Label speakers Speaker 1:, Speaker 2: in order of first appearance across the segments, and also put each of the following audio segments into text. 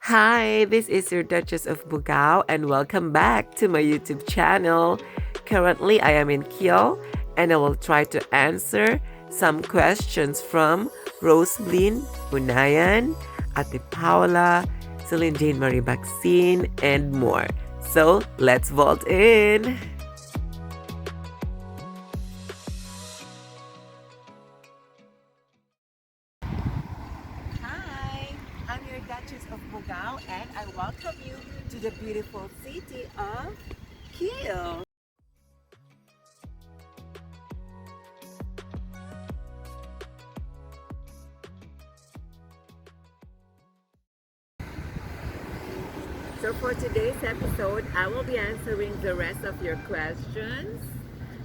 Speaker 1: Hi, this is your Duchess of Bugao and welcome back to my YouTube channel. Currently, I am in Kyo and I will try to answer some questions from Roseblin, Unayan, Ate Paula, Celine Jane Marie Baxine, and more. So, let's vault in! Hi, I'm your Duchess of Bugao and I welcome you to the beautiful city of Kyo. So for today's episode, I will be answering the rest of your questions.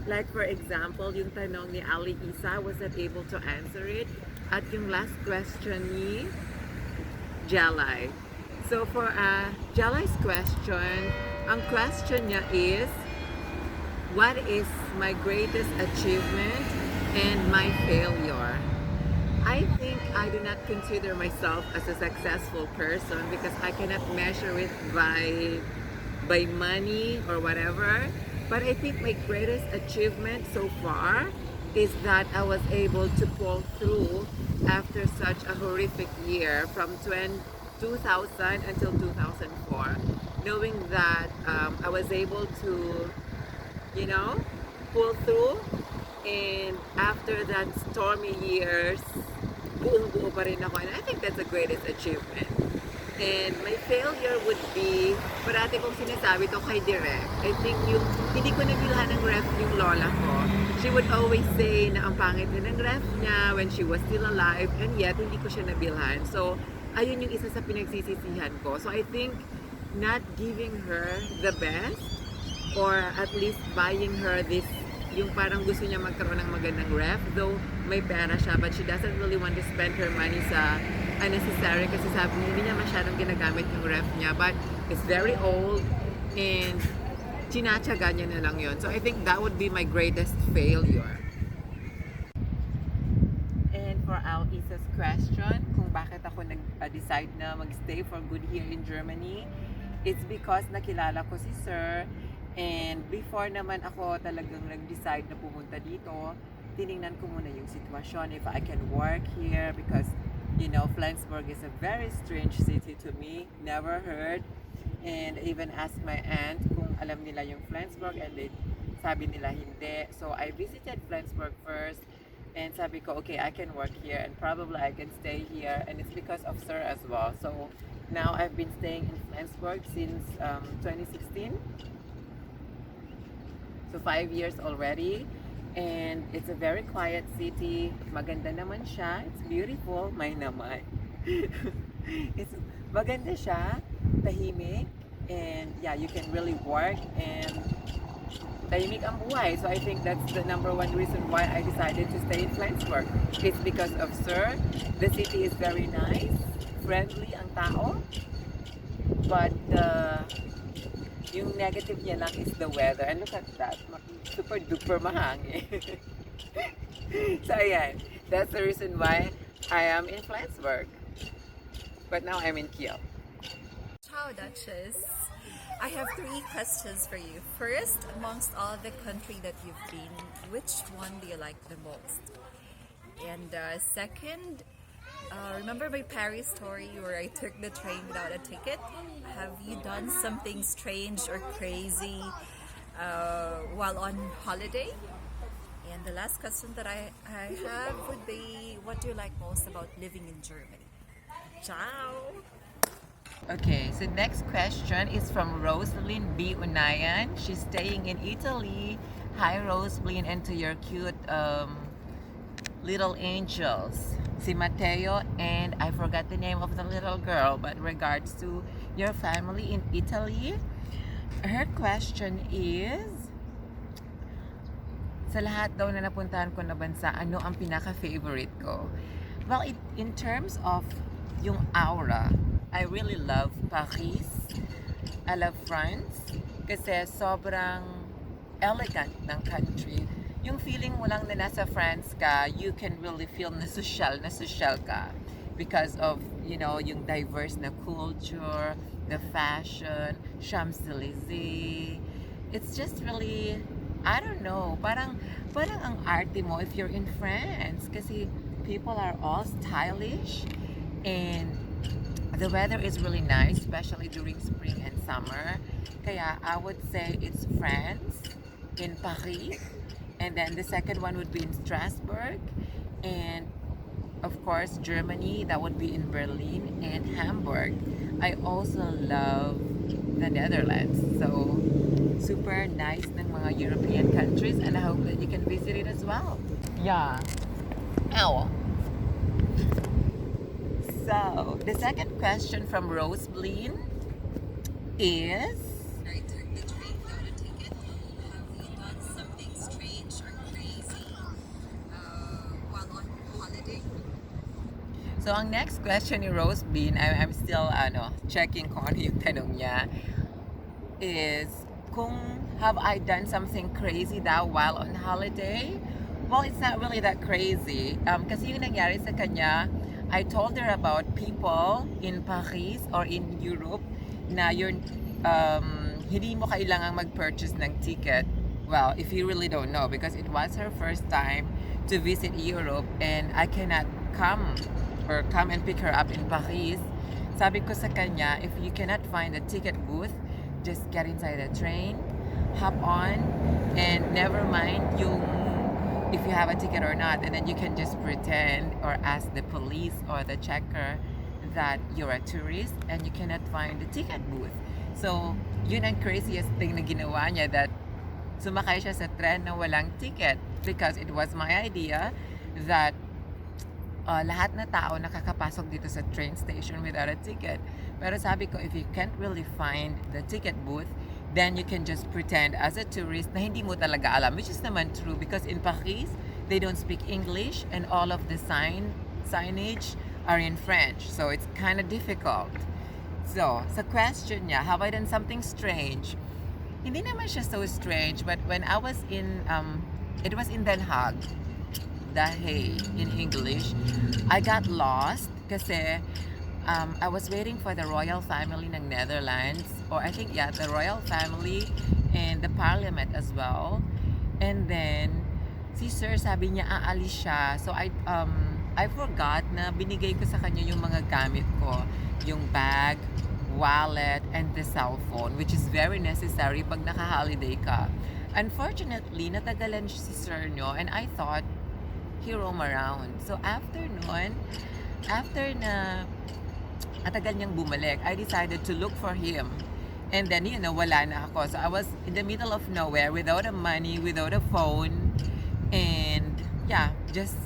Speaker 1: Like for example, yung tanong ni Ali Isa was not able to answer it. At yung last question ni Jalai. So for Jalai's question, ang question niya is, what is my greatest achievement and my failure? I think I do not consider myself as a successful person because I cannot measure it by money or whatever. But I think my greatest achievement so far is that I was able to pull through after such a horrific year from 2000 until 2004, knowing that I was able to, you know, pull through. And after that stormy years, buong-buo pa rin ako. And I think that's the greatest achievement. And my failure would be, parati kong sinasabi to kay Direk, I think yung, hindi ko nabilhan ng ref yung lola ko. She would always say na ang pangit na ng ref niya when she was still alive, and yet hindi ko siya nabilhan. So, ayun yung isa sa pinagsisisihan ko. So, I think not giving her the best, or at least buying her this, yung parang gusto niya magkaroon ng magandang ref, though may pera siya, but she doesn't really want to spend her money sa unnecessary kasi sabi niya, hindi niya masyadong ginagamit yung ref niya, but it's very old and tinatsaga niya na lang yun. So I think that would be my greatest failure. And for Al Isa's question, kung bakit ako nag-decide na mag-stay for good here in Germany, it's because nakilala ko si Sir. And before naman ako talagang nag-decide na pumunta dito, tiningnan ko muna yung sitwasyon, if I can work here, because, you know, Flensburg is a very strange city to me, never heard. And even asked my aunt kung alam nila yung Flensburg, and sabi nila hindi. So I visited Flensburg first, and sabi ko, okay, I can work here, and probably I can stay here, and it's because of Sir as well. So now I've been staying in Flensburg since 2016. So 5 years already, and it's a very quiet city. Maganda naman siya. It's beautiful. May naman. It's maganda siya, tahimik, and yeah, you can really work, and tahimik ang buhay. So I think that's the number one reason why I decided to stay in Flensburg. It's because of Sir. The city is very nice, friendly ang tao, but yung negative niya lang is the weather. And look at that. Super duper mahangin. So ayan. That's the reason why I am in Flensburg. But now I'm in Kiel.
Speaker 2: Ciao, Duchess. I have 3 questions for you. First, amongst all the country that you've been, which one do you like the most? And second, remember my Paris story where I took the train without a ticket? Have you done something strange or crazy while on holiday? And the last question that I have would be, what do you like most about living in Germany? Ciao!
Speaker 1: Okay, so next question is from Rosalind B. Unayan. She's staying in Italy. Hi, Rosalind, and to your cute little angels. Si Mateo, and I forgot the name of the little girl, but regards to your family in Italy. Her question is, sa lahat daw na napuntahan ko na bansa, ano ang pinaka-favorite ko? Well, in terms of yung aura, I really love Paris. I love France kasi sobrang elegant ng country. Yung feeling mo lang na nasa France ka, you can really feel na social ka. because of, yung diverse na culture, the fashion, Champs-Élysées. It's just really, I don't know, parang ang arte mo if you're in France kasi people are all stylish and the weather is really nice, especially during spring and summer. Kaya I would say it's France, in Paris, and then the second one would be in Strasbourg, and of course Germany, that would be in Berlin and Hamburg. I also love the Netherlands. So super nice ng mga European countries, and I hope that you can visit it as well. Yeah. Ow. So, the second question from Rose Bleen is,
Speaker 2: I took the train without a ticket. Have you done something strange or crazy while on holiday?
Speaker 1: so ang next question ni Rose Bean, I'm still checking kung ano yung tanong niya, is kung have I done something crazy daw while on holiday? Well, it's not really that crazy. Kasi yung nangyari sa kanya, I told her about people in Paris or in Europe na hindi mo kailangang mag-purchase ng ticket. Well, if you really don't know, because it was her first time to visit Europe and I cannot come and pick her up in Paris. Sabi ko sa kanya, if you cannot find a ticket booth, just get inside the train, hop on, and never mind if you have a ticket or not, and then you can just pretend or ask the police or the checker that you're a tourist and you cannot find the ticket booth. So, yun ang craziest thing na ginawa niya, that sumakay siya sa tren na walang ticket because it was my idea that lahat na tao nakakapasok dito sa train station without a ticket. Pero sabi ko, if you can't really find the ticket booth, then you can just pretend as a tourist na hindi mo talaga alam, which is naman true because in Paris, they don't speak English and all of the signage are in French. So it's kind of difficult. So, sa question niya, have I done something strange? Hindi naman siya so strange, but when I was it was in Den Haag, The Hague in English, I got lost kasi I was waiting for the royal family ng Netherlands, or I think, yeah, the royal family and the parliament as well. And then, si sir sabi niya aalis siya. So I forgot na binigay ko sa kanya yung mga gamit ko, yung bag, wallet, and the cell phone, which is very necessary pag naka-holiday ka. Unfortunately, natagalan si sir nyo, and I thought he roam around. So after na atagal niyang bumalik, I decided to look for him. And then, wala na ako. So I was in the middle of nowhere without a money, without a phone, and yeah, just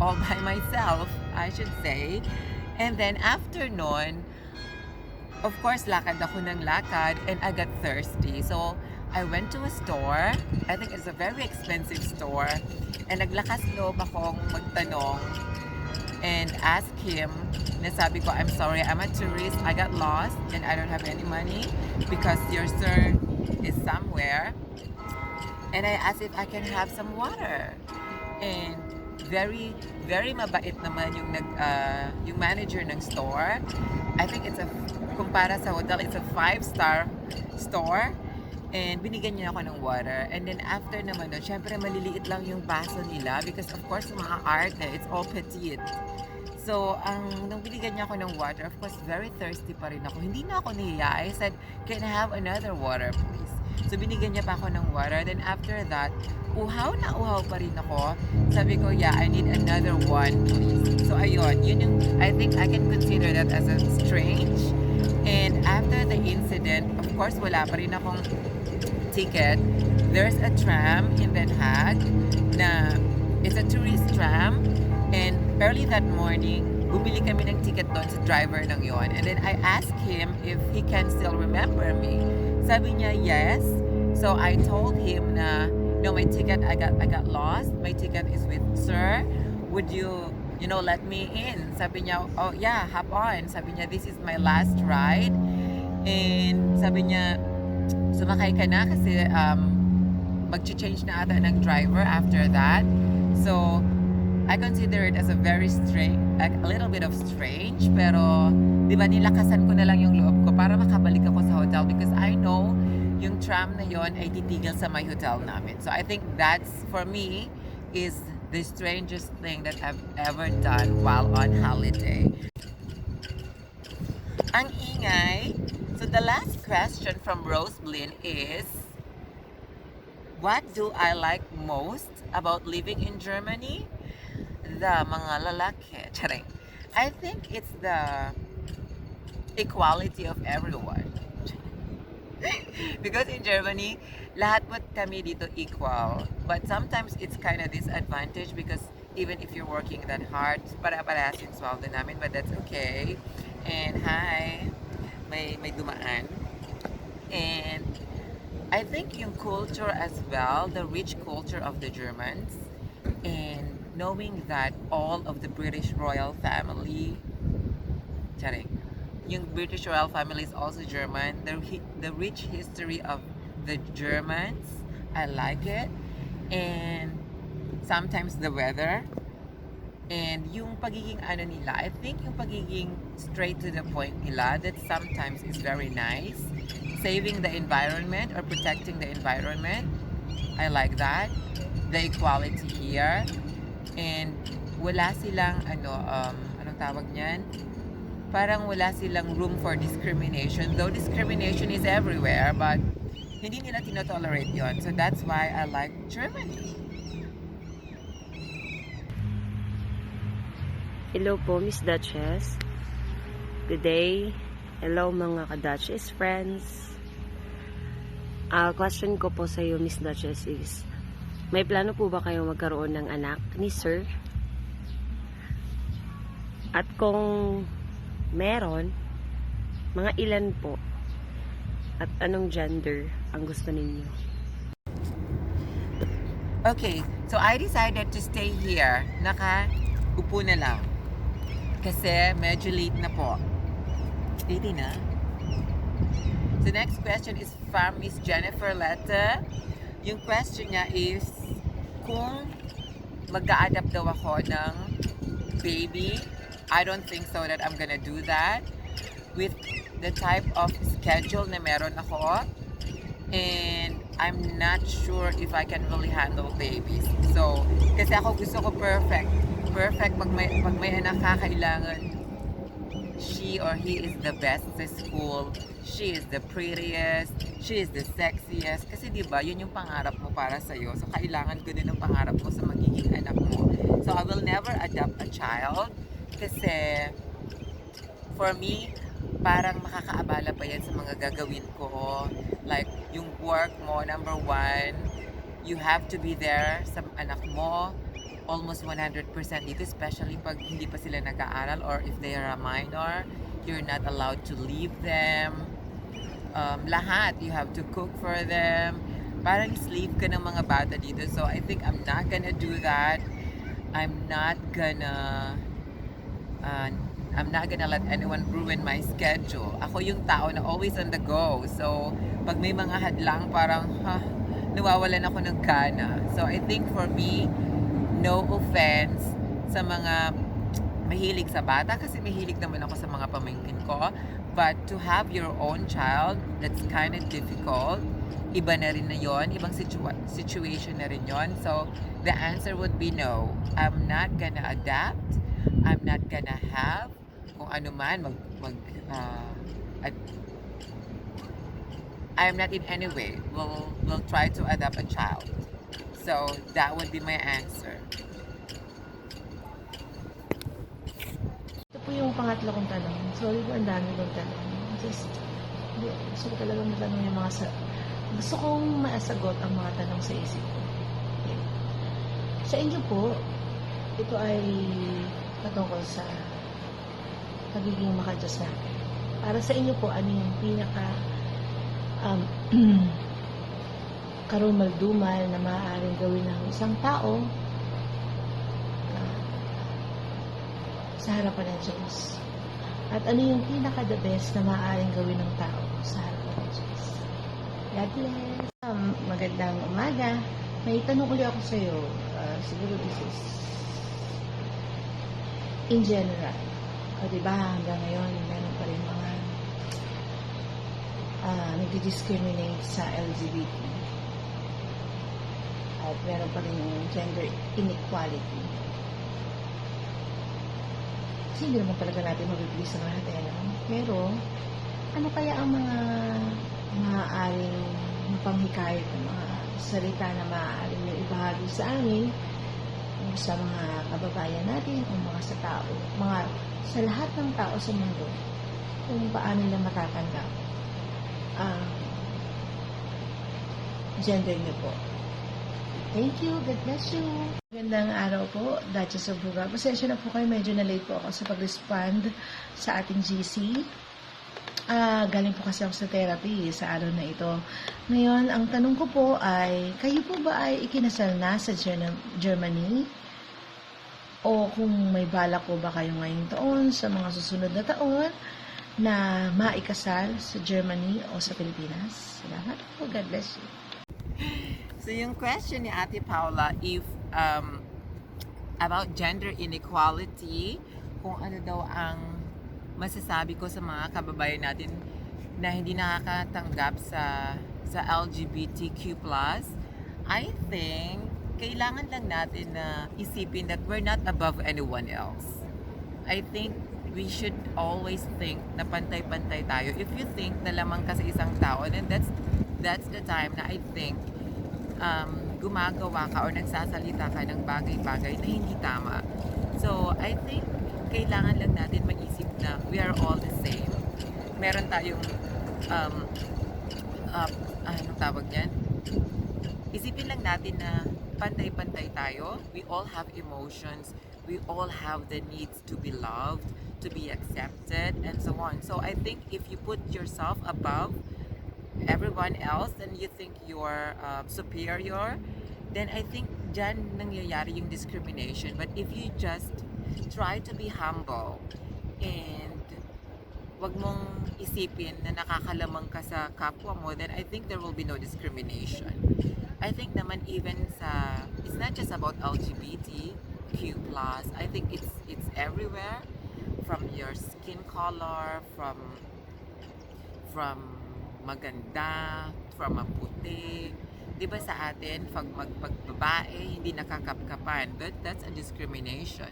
Speaker 1: all by myself, I should say. And then after nun, of course, lakad ako ng lakad and I got thirsty. So I went to a store. I think it's a very expensive store. And naglakas loob akong magtanong and ask him, nasabi ko, I'm sorry, I'm a tourist, I got lost and I don't have any money because your sir is somewhere. And I asked if I can have some water. And very, very mabait naman yung manager ng store. I think kumpara sa hotel, it's a 5-star store. And binigyan niya ako ng water. And then after naman nun, syempre maliliit lang yung baso nila because of course mga arte, it's all petite. So, nung binigyan niya ako ng water, of course, very thirsty pa rin ako. Hindi na ako nahiya. I said, can I have another water, please? So, binigyan niya pa ako ng water. Then after that, uhaw na uhaw pa rin ako. Sabi ko, yeah, I need another one, please. So, ayun. Yun yung, I think I can consider that as a strange. And after the incident, of course, wala pa rin akong ticket. There's a tram in Den Haag na it's a tourist tram, and early that morning bumili kami ng ticket doon sa driver ng yon. And then I asked him if he can still remember me. Sabi niya yes. So I told him na no, my ticket, I got lost, my ticket is with sir, would you let me in? Sabi niya, oh yeah, hop on. Sabi niya, this is my last ride. And sabi niya, sumakay ka na kasi mag-change na ata ng driver after that. So, I consider it as a very strange, like a little bit of strange, pero di ba nilakasan ko na lang yung loob ko para makabalik ako sa hotel because I know yung tram na yon ay titigil sa my hotel namin. So I think that's, for me, is the strangest thing that I've ever done while on holiday. Ang ingay. So the last question from Rose Blin is, what do I like most about living in Germany? The mga lalaki. Charing. I think it's the equality of everyone. Because in Germany, lahat po kami dito equal. But sometimes it's kind of disadvantage because even if you're working that hard, para-parehas yung sweldo namin, but that's okay. And hi, may dumaan. And I think yung culture as well, the rich culture of the Germans, and knowing that all of the British royal family, charing, yung British royal family is also German, the rich history of the Germans, I like it. And sometimes the weather, and yung pagiging ano nila, I think yung pagiging straight to the point nila, that sometimes is very nice. Saving the environment or protecting the environment, I like that. The equality here. And wala silang anong tawag niyan? Parang wala silang room for discrimination. Though discrimination is everywhere, but hindi nila tinotolerate yon. So that's why I like Germany.
Speaker 3: Hello po, Miss Duchess. Good day. Hello mga ka-Duchess friends. Question ko po sa iyo, Miss Duchess, is may plano po ba kayong magkaroon ng anak ni Sir? At kung meron, mga ilan po? At anong gender ang gusto ninyo?
Speaker 1: Okay, so I decided to stay here. Upo na lang. Kasi medyo late na po. 80 na. The next question is from Miss Jennifer Letta. Yung question niya is, kung mag-a-adapt daw ako ng baby, I don't think so that I'm gonna do that with the type of schedule na meron ako, and I'm not sure if I can really handle babies. So, kasi ako gusto ko perfect pag may anak ka, kailangan she or he is the best sa school, she is the prettiest, she is the sexiest. Kasi di ba yun yung pangarap mo para sa'yo. So, kailangan ganun ang pangarap mo sa magiging anak mo. So, I will never adopt a child kasi for me, parang makakaabala pa yan sa mga gagawin ko. Like, yung work mo, number one, you have to be there sa anak mo almost 100% dito, especially pag hindi pa sila nag-aaral or if they are a minor, you're not allowed to leave them. Lahat, you have to cook for them. Parang slave ka ng mga bata dito. So, I think I'm not gonna do that. I'm not gonna let anyone ruin my schedule. Ako yung tao na always on the go. So, pag may mga hadlang, parang, nawawalan ako ng gana. So, I think for me, no offense sa mga mahilig sa bata, kasi mahilig naman ako sa mga pamangkin ko. But to have your own child, that's kind of difficult. Iba na rin na yon, ibang situation na rin yon. So, the answer would be no. I'm not gonna adapt. I'm not gonna have kung ano man I'm not in any way will try to adopt a child. So that would be my answer.
Speaker 3: Ito po yung pangatlo kong tanong. Sorry po, ang dami kong tanong. Gusto ko talaga matanong yung gusto kong maasagot ang mga tanong sa isip ko. Okay. Sa inyo po, ito ay patungkol sa pagiging makadiyos natin. Para sa inyo po, ano yung pinaka karumal-dumal na maaaring gawin ng isang tao sa harapan ng Diyos? At ano yung pinaka-the best na maaaring gawin ng tao sa harapan ng Diyos? God bless! Magandang umaga. May tanong ulit ako sa iyo. Siguro this is in general. O diba, hanggang ngayon, meron pa rin mga nagdi-discriminate sa LGBT. At meron pa rin yung gender inequality. Kasi hindi naman talaga natin mabibigay sa lahat. Pero, ano kaya ang mga maaaring mapanghikayat ng mga salita na maaaring yung ibahagi sa amin sa mga kababayan natin o mga sa tao, sa lahat ng tao sa mundo, kung paano nila matatanggap ang gender niyo po. Thank you. God bless you. Magandang araw po, Dutchessofbugao. Pasensya na po kayo, medyo na-late po ako sa pag-respond sa ating GC. Galing po kasi ako sa therapy sa araw na ito. Ngayon, ang tanong ko po ay, kayo po ba ay ikinasal na sa Germany? O kung may balak po ba kayo ngayong taon, sa mga susunod na taon, na maikasal sa Germany o sa Pilipinas? Salamat po. God bless you.
Speaker 1: So yung question ni Ate Paula, if about gender inequality, kung ano daw ang masasabi ko sa mga kababayan natin na hindi nakakatanggap sa LGBTQ+, I think kailangan lang natin na isipin that we're not above anyone else. I think we should always think na pantay-pantay tayo. If you think na lamang ka sa isang tao, then that's the time na I think gumagawa ka or nagsasalita ka ng bagay-bagay na hindi tama. So, I think kailangan lang natin mag-isip na we are all the same. Meron tayong anong tawag yan? Isipin lang natin na pantay-pantay tayo. We all have emotions. We all have the needs to be loved, to be accepted, and so on. So, I think if you put yourself above everyone else and you think you're superior, then I think dyan nangyayari yung discrimination. But if you just try to be humble and wag mong isipin na nakakalamang ka sa kapwa mo, then I think there will be no discrimination. I think naman even it's not just about LGBTQ+, I think it's everywhere, from your skin color, from maganda, from maputi. Di ba sa atin, pag magbabae, hindi nakakapkapan. That's a discrimination.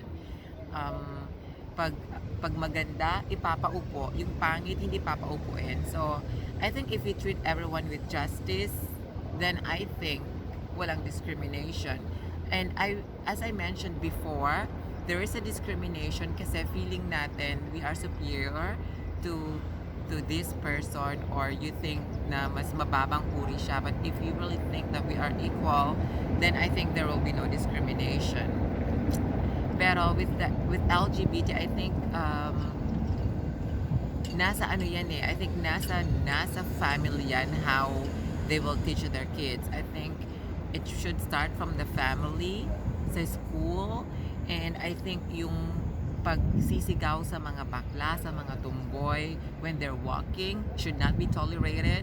Speaker 1: Pag maganda, ipapaupo. Yung pangit, hindi papaupuin. So, I think if we treat everyone with justice, then I think walang discrimination. And as I mentioned before, there is a discrimination kasi feeling natin we are superior to this person, or you think na mas mababang uri siya. But if you really think that we are equal, then I think there will be no discrimination. Pero with LGBT, I think nasa ano yan I think nasa family yan, how they will teach their kids. I think it should start from the family, sa school, and I think yung pagsisigaw sa mga bakla, sa mga tumboy when they're walking should not be tolerated.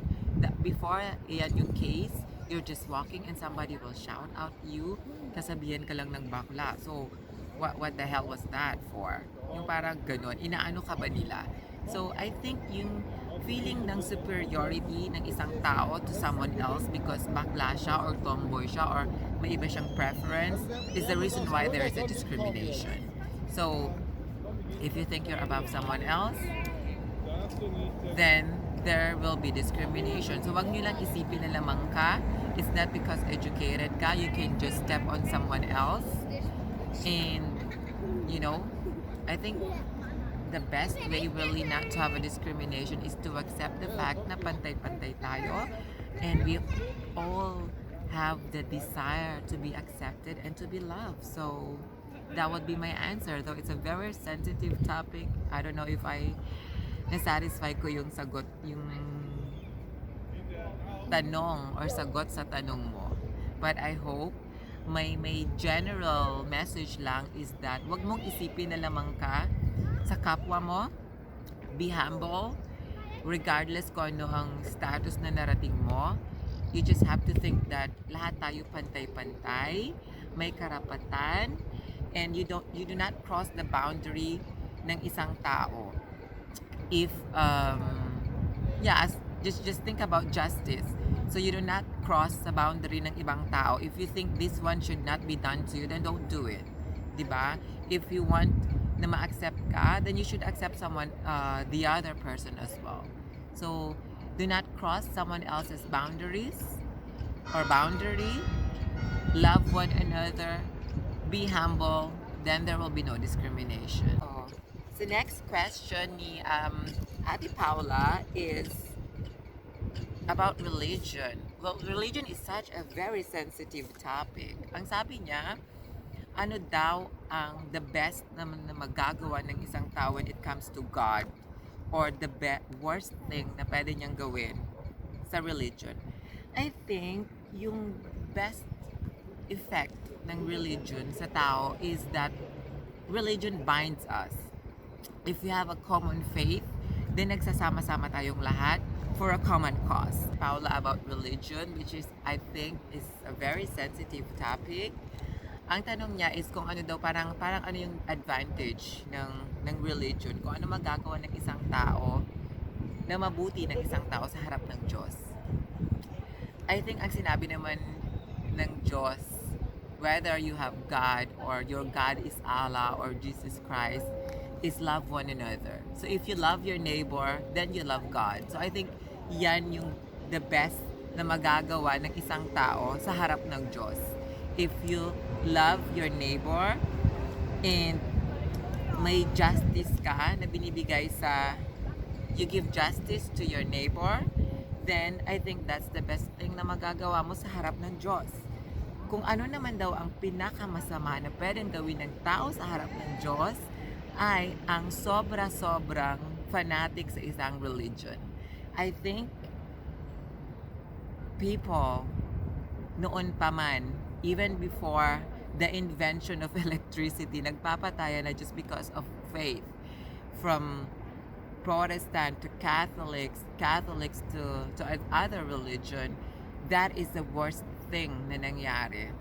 Speaker 1: Before yan yung case, you're just walking and somebody will shout out you, kasabihan ka lang ng bakla. So what the hell was that for? Yung parang ganun, inaano ka ba nila? So I think yung feeling ng superiority ng isang tao to someone else because bakla siya or tomboy siya or may iba siyang preference is the reason why there is a discrimination. So if you think you're above someone else, then there will be discrimination. So wag nyo lang isipin na lamang ka. It's not because educated ka, you can just step on someone else. And, I think the best way really not to have a discrimination is to accept the fact na pantay-pantay tayo. And we all have the desire to be accepted and to be loved. So, that would be my answer. Though it's a very sensitive topic. I don't know if nasatisfy ko yung sagot, yung tanong or sagot sa tanong mo. But I hope may general message lang is that wag mong isipin na lamang ka sa kapwa mo. Be humble regardless kung ano ang status na narating mo. You just have to think that lahat tayo pantay-pantay, may karapatan, and you do not cross the boundary ng isang tao. If just think about justice. So you do not cross the boundary ng ibang tao. If you think this one should not be done to you, then don't do it. Diba? If you want na ma-accept ka, then you should accept someone, the other person as well. So do not cross someone else's boundaries or boundary. Love one another. Be humble. Then there will be no discrimination. Oh. So next question ni Ate Paula is about religion. Well, religion is such a very sensitive topic. Ang sabi niya, ano daw ang the best naman na magagawa ng isang tao when it comes to God, or the worst thing na pwede niyang gawin sa religion? I think yung best effect ng religion sa tao is that religion binds us. If we have a common faith, then nagsasama-sama tayong lahat for a common cause. Paula, about religion, which is, I think, is a very sensitive topic. Ang tanong niya is kung ano daw, parang ano yung advantage ng religion, kung ano magagawa ng isang tao na mabuti ng isang tao sa harap ng Diyos. I think ang sinabi naman ng Diyos, whether you have God or your God is Allah or Jesus Christ, is love one another. So if you love your neighbor, then you love God. So I think yan yung the best na magagawa ng isang tao sa harap ng Diyos. If you love your neighbor and may justice ka na binibigay you give justice to your neighbor, then I think that's the best thing na magagawa mo sa harap ng Diyos. Kung ano naman daw ang pinakamasama na pwedeng gawin ng tao sa harap ng Diyos, ay ang sobra-sobrang fanatic sa isang religion. I think people noon pa man, even before the invention of electricity, nagpapatayan na just because of faith. From Protestant to Catholics to other religion, that is the worst thing na nangyari.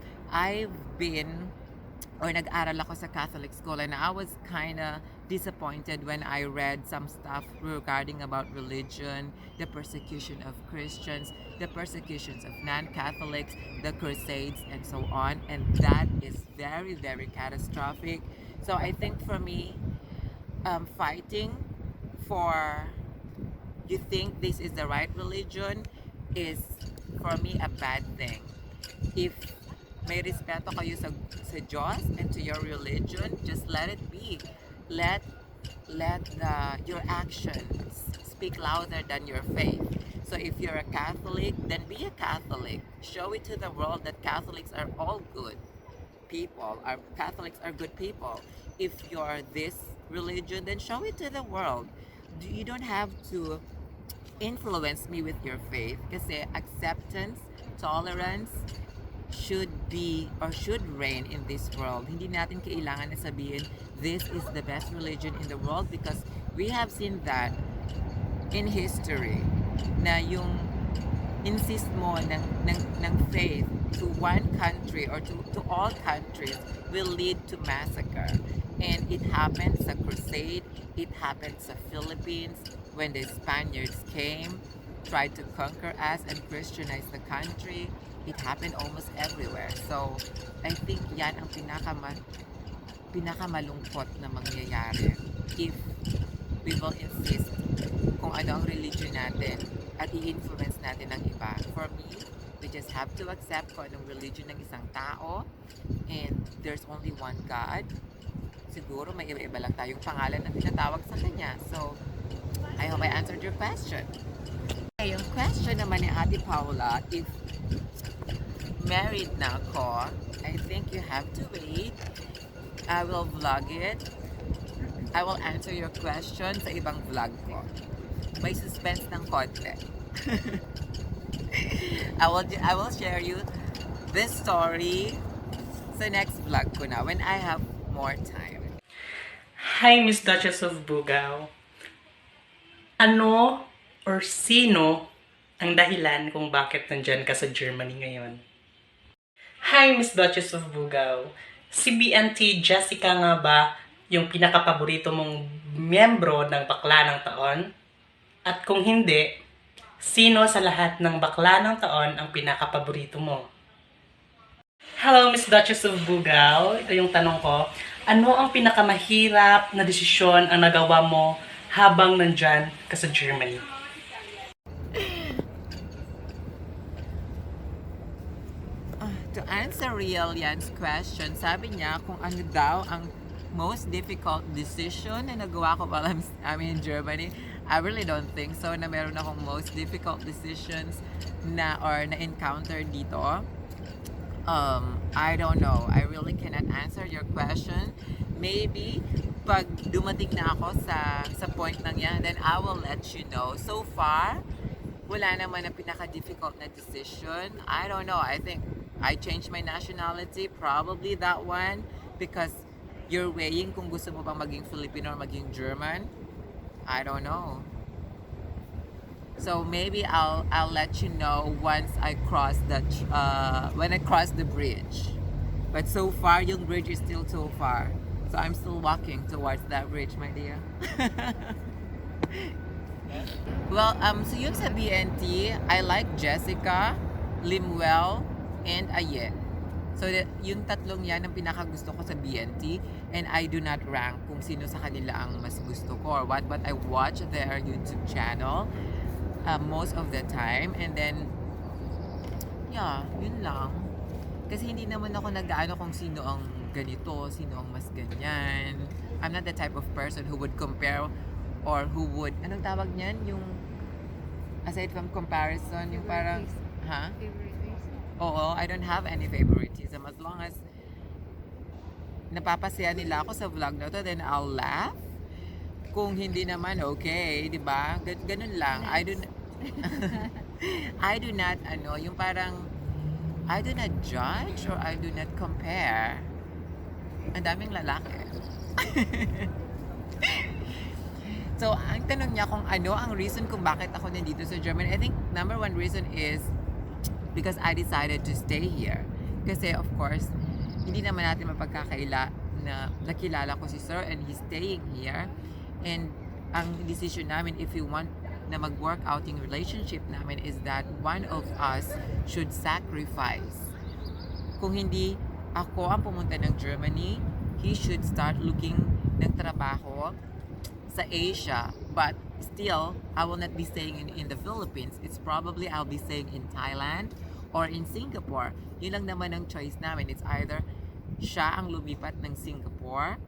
Speaker 1: Nag-aral ako sa Catholic school, and I was kind of disappointed when I read some stuff regarding about religion, the persecution of Christians, the persecutions of non-Catholics, the crusades, and so on. And that is very, very catastrophic. So I think for me, fighting for you think this is the right religion is for me a bad thing. If may respeto kayo sa Diyos and to your religion, just let it be. Let your actions speak louder than your faith. So if you're a Catholic, then be a Catholic. Show it to the world that Catholics are all good people. Catholics are good people. If you're this religion, then show it to the world. You don't have to influence me with your faith, kasi acceptance, tolerance should be or should reign in this world. Hindi natin kailangan na sabihin this is the best religion in the world, because we have seen that in history na yung insist mo ng faith to one country or to all countries will lead to massacre. And it happened sa crusade, it happened sa Philippines when the Spaniards came, tried to conquer us and Christianize the country. It happened almost everywhere. So I think yan ang pinakamalungkot na mangyayari if we will insist kung ano ang religion natin at i-influence natin ang iba. For me, we just have to accept kung anong religion ng isang tao, and there's only one God. Siguro may iba-iba lang tayong pangalan na tinatawag sa Kanya. So I hope I answered your question. Yung question naman ni Ate Paula, if married na ako, I think you have to wait. I will vlog it. I will answer your question sa ibang vlog ko. May suspense ng konti. I will share you this story sa next vlog ko na when I have more time.
Speaker 4: Hi, Miss Dutchessofbugao. Ano or sino ang dahilan kung bakit nandyan ka sa Germany ngayon? Hi, Miss Dutchessofbugao. Si BNT Jessica nga ba yung pinakapaborito mong miyembro ng Bakla ng Taon? At kung hindi, sino sa lahat ng Bakla ng Taon ang pinakapaborito mo? Hello, Miss Dutchessofbugao. Ito yung tanong ko. Ano ang pinakamahirap na desisyon ang nagawa mo habang nandyan ka sa Germany?
Speaker 1: To answer Real Yan's question, sabi niya kung ano daw ang most difficult decision na nagawa ko while I'm in Germany. I really don't think so na meron akong most difficult decisions na or na-encounter dito. I don't know. I really cannot answer your question. Maybe pag dumating na ako sa point ng yan, then I will let you know. So far, wala naman na pinaka-difficult na decision. I don't know. I think I changed my nationality, probably that one, because you're weighing kung gusto mo bang maging Filipino or maging German. I don't know. So maybe I'll let you know once I cross when I cross the bridge. But so far, yung bridge is still so far. So I'm still walking towards that bridge, my dear. Well, so yung sa BNT, I like Jessica, Limwell, and Aye. So yung tatlong yan ang pinakagusto ko sa BNT, and I do not rank kung sino sa kanila ang mas gusto ko or what, but I watch their YouTube channel most of the time, and then yeah, yun lang. Kasi hindi naman ako nag-aano kung sino ang ganito, sino ang mas ganyan. I'm not the type of person who would compare or who would, anong tawag niyan? Yung aside from comparison, yung parang, ha? Oo, I don't have any favoritism. As long as napapasaya nila ako sa vlog na to, then I'll laugh. Kung hindi naman, okay, di ba? Ganun lang. I do not, yung parang, I do not judge or I do not compare. Ang daming lalaki. So, ang tanong niya kung ano ang reason kung bakit ako nandito sa Germany. I think number one reason is because I decided to stay here. Kasi of course, hindi naman natin mapagkakaila na nakilala ko si Sir and he's staying here. And ang decision namin if we want na mag-work outing relationship namin is that one of us should sacrifice. Kung hindi ako ang pumunta ng Germany, he should start looking ng trabaho sa Asia. But still, I will not be staying in the Philippines. It's probably I'll be staying in Thailand or in Singapore. Yun lang naman ang choice namin. It's either siya ang lumipat ng Singapore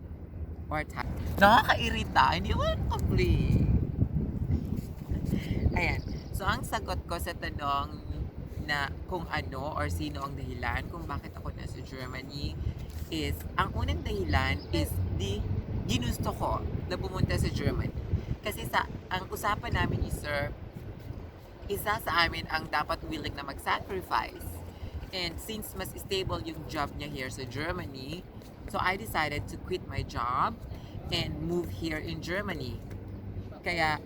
Speaker 1: or Thailand. Nakakairita. Hindi mo complete. Ayan. So, ang sagot ko sa tanong na kung ano or sino ang dahilan kung bakit ako nasa Germany is, ang unang dahilan is ginusto ko na pumunta sa Germany. Kasi ang usapan namin ni Sir, isa sa amin ang dapat willing na mag-sacrifice. And since mas stable yung job niya here sa Germany, so I decided to quit my job and move here in Germany. Kaya,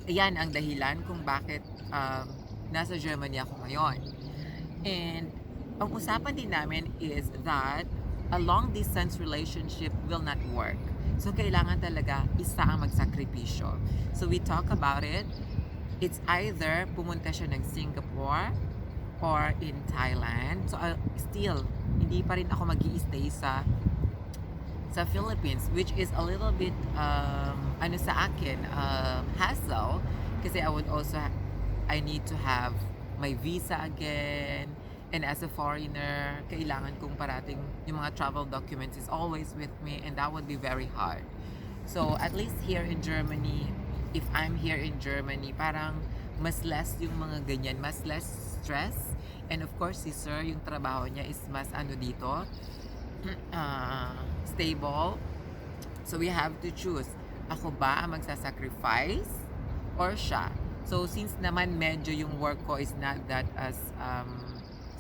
Speaker 1: yan ang dahilan kung bakit nasa Germany ako ngayon. And ang usapan din namin is that a long distance relationship will not work. So kailangan talaga isa ang magsakripisyo. So we talk about it. It's either pumunta siya ng Singapore or in Thailand. So still, hindi pa rin ako mag-i-stay sa Philippines, which is a little bit sa akin hassle kasi I need to have my visa again, and as a foreigner kailangan kong parating yung mga travel documents is always with me, and that would be very hard. So at least here in Germany, if I'm here in Germany, parang mas less yung mga ganyan, mas less stress, and of course si Sir, yung trabaho niya is mas dito stable. So we have to choose. Ako ba ang magsasacrifice or siya? So since naman medyo yung work ko is not that as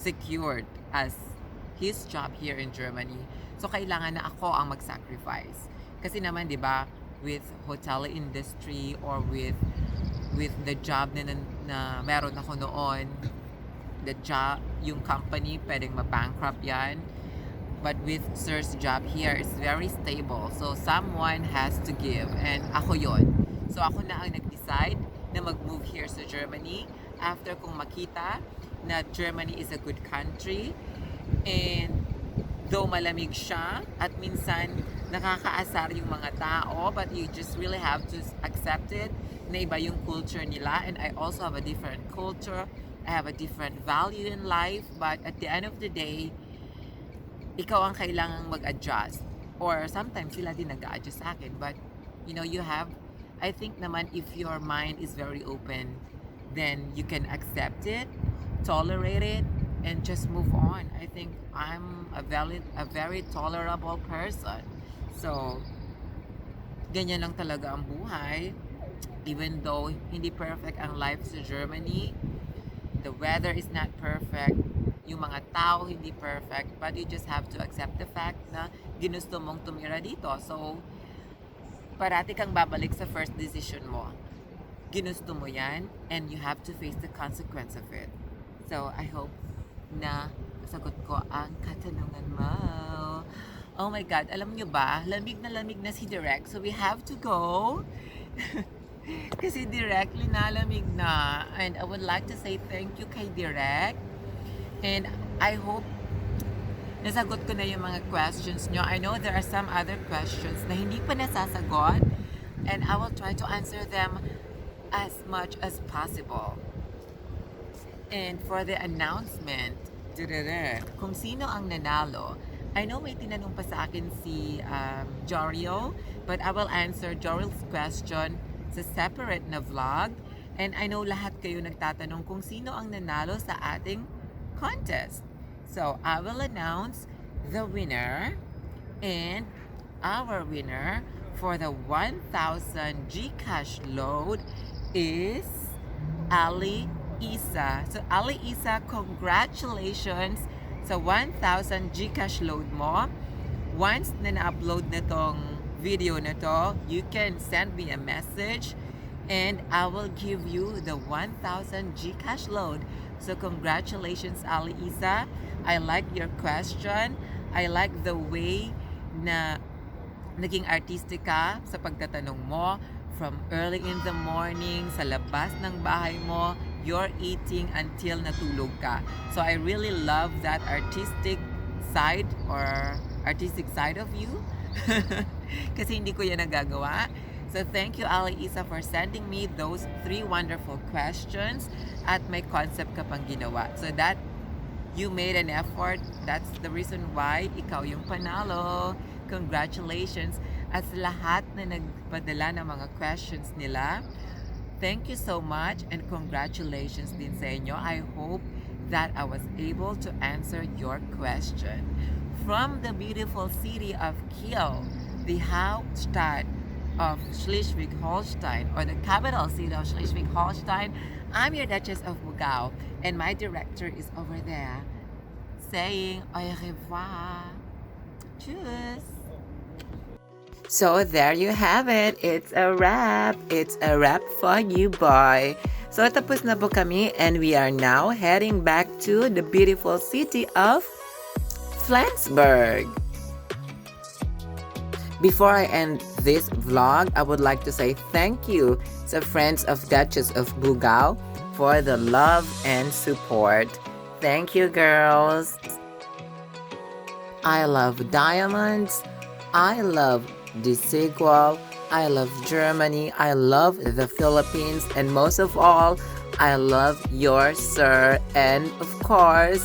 Speaker 1: secured as his job here in Germany, so kailangan na ako ang mag-sacrifice. Kasi naman 'di ba, with hotel industry or with the job na meron ako noon, the job, yung company pwedeng ma-bankrupt yan. But with Sir's job here, it's very stable. So someone has to give. And ako yon. So ako na ang nag-decide na mag-move here sa Germany after kong makita na Germany is a good country. And though malamig siya at minsan nakakaasar yung mga tao, but you just really have to accept it na iba yung culture nila, and I also have a different culture. I have a different value in life, but at the end of the day, ikaw ang kailangang mag-adjust, or sometimes sila din nag-a-adjust sa akin, but you know, you have, I think naman if your mind is very open, then you can accept it, tolerate it, and just move on. I think I'm a very tolerable person. So, ganyan lang talaga ang buhay. Even though hindi perfect ang life sa Germany, the weather is not perfect, yung mga tao hindi perfect, but you just have to accept the fact na ginusto mong tumira dito. So, parati kang babalik sa first decision mo. Ginusto mo yan, and you have to face the consequence of it. So, I hope na sagot ko ang katanungan mo. Oh my God, alam nyo ba, lamig na si Direk, so we have to go. Kasi Direk, linalamig na. And I would like to say thank you kay Direk. And I hope nasagot ko na yung mga questions nyo. I know there are some other questions na hindi pa nasasagot, and I will try to answer them as much as possible. And for the announcement, kung sino ang nanalo, I know may tinanong pa sa akin si Jorio, but I will answer Jorio's question sa separate na vlog. And I know lahat kayo nagtatanong kung sino ang nanalo sa ating contest. So, I will announce the winner, and our winner for the 1,000 GCash load is Ali Isa. So, Ali Isa, congratulations sa 1,000 GCash load mo. Once na na-upload na tong video na to, you can send me a message and I will give you the 1,000 GCash load. So congratulations, Ali Isa. I like your question. I like the way na naging artistic ka sa pagtatanong mo. From early in the morning, sa labas ng bahay mo, you're eating until natulog ka. So I really love that artistic side of you. Kasi hindi ko yan nagagawa. So thank you, Ali Isa, for sending me those 3 wonderful questions at may concept ka pang ginawa. So that you made an effort. That's the reason why ikaw yung panalo. Congratulations. At sa lahat na nagpadala ng mga questions nila, thank you so much and congratulations din sa inyo. I hope that I was able to answer your question. From the beautiful city of Kiel, the Hauptstadt of Schleswig-Holstein, or the capital city of Schleswig-Holstein, I'm your Dutchessofbugao, and my director is over there saying au revoir. Tschüss. So there you have it. It's a wrap. It's a wrap for you, boy. So tapos na po kami, and we are now heading back to the beautiful city of Flensburg. Before I end this vlog, I would like to say thank you to friends of Duchess of Bugao for the love and support. Thank you, girls. I love diamonds. I love Desigual. I love Germany. I love the Philippines. And most of all, I love your sir. And of course,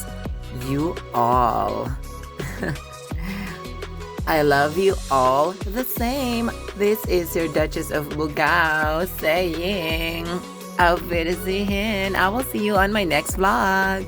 Speaker 1: you all. I love you all the same. This is your Duchess of Bugao saying, Auf Wiedersehen. I will see you on my next vlog.